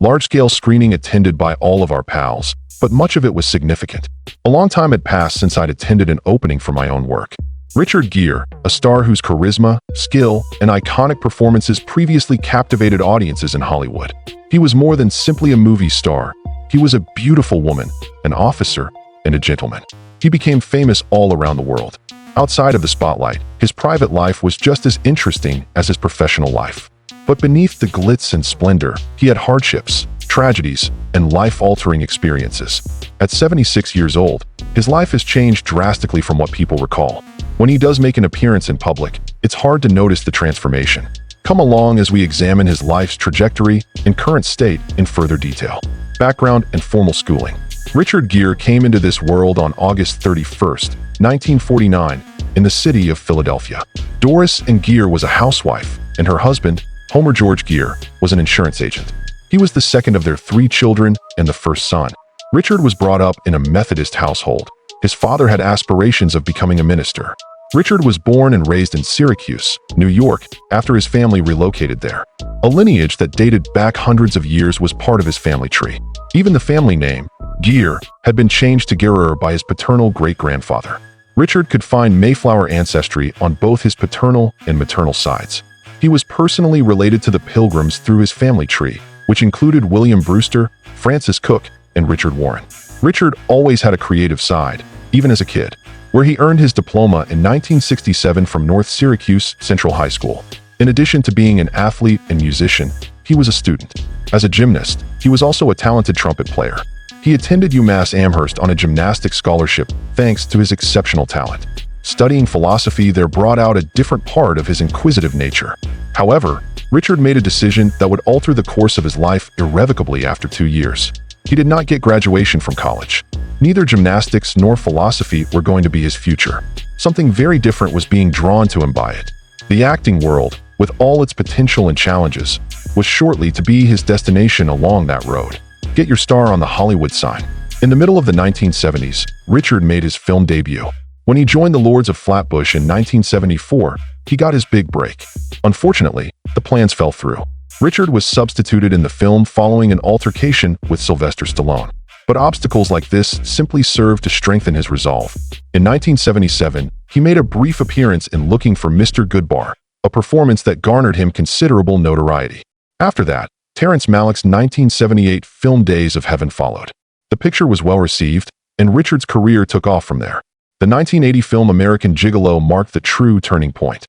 large-scale screening attended by all of our pals, but much of it was significant. A long time had passed since I'd attended an opening for my own work. Richard Gere, a star whose charisma, skill, and iconic performances previously captivated audiences in Hollywood. He was more than simply a movie star. He was a beautiful woman, an officer, and a gentleman. He became famous all around the world. Outside of the spotlight, his private life was just as interesting as his professional life. But beneath the glitz and splendor, he had hardships, tragedies, and life-altering experiences. At 76 years old, his life has changed drastically from what people recall. When he does make an appearance in public, it's hard to notice the transformation. Come along as we examine his life's trajectory and current state in further detail. Background and formal schooling. Richard Gere came into this world on August 31st, 1949, in the city of Philadelphia. Doris and Gere was a housewife, and her husband, Homer George Gere, was an insurance agent. He was the second of their 3 children and the first son. Richard was brought up in a Methodist household. His father had aspirations of becoming a minister. Richard was born and raised in Syracuse, New York, after his family relocated there. A lineage that dated back hundreds of years was part of his family tree. Even the family name, Gere, had been changed to Gere by his paternal great-grandfather. Richard could find Mayflower ancestry on both his paternal and maternal sides. He was personally related to the Pilgrims through his family tree, which included William Brewster, Francis Cook, and Richard Warren. Richard always had a creative side, even as a kid, where he earned his diploma in 1967 from North Syracuse Central High School. In addition to being an athlete and musician, he was a student. As a gymnast, he was also a talented trumpet player. He attended UMass Amherst on a gymnastics scholarship thanks to his exceptional talent. Studying philosophy there brought out a different part of his inquisitive nature. However, Richard made a decision that would alter the course of his life irrevocably after 2 years. He did not get graduation from college. Neither gymnastics nor philosophy were going to be his future. Something very different was being drawn to him by it. The acting world, with all its potential and challenges, was shortly to be his destination along that road. Get your star on the Hollywood sign. In the middle of the 1970s, Richard made his film debut. When he joined the Lords of Flatbush in 1974, he got his big break. Unfortunately, the plans fell through. Richard was substituted in the film following an altercation with Sylvester Stallone. But obstacles like this simply served to strengthen his resolve. In 1977, he made a brief appearance in Looking for Mr. Goodbar, a performance that garnered him considerable notoriety. After that, Terrence Malick's 1978 film Days of Heaven followed. The picture was well received, and Richard's career took off from there. The 1980 film American Gigolo marked the true turning point.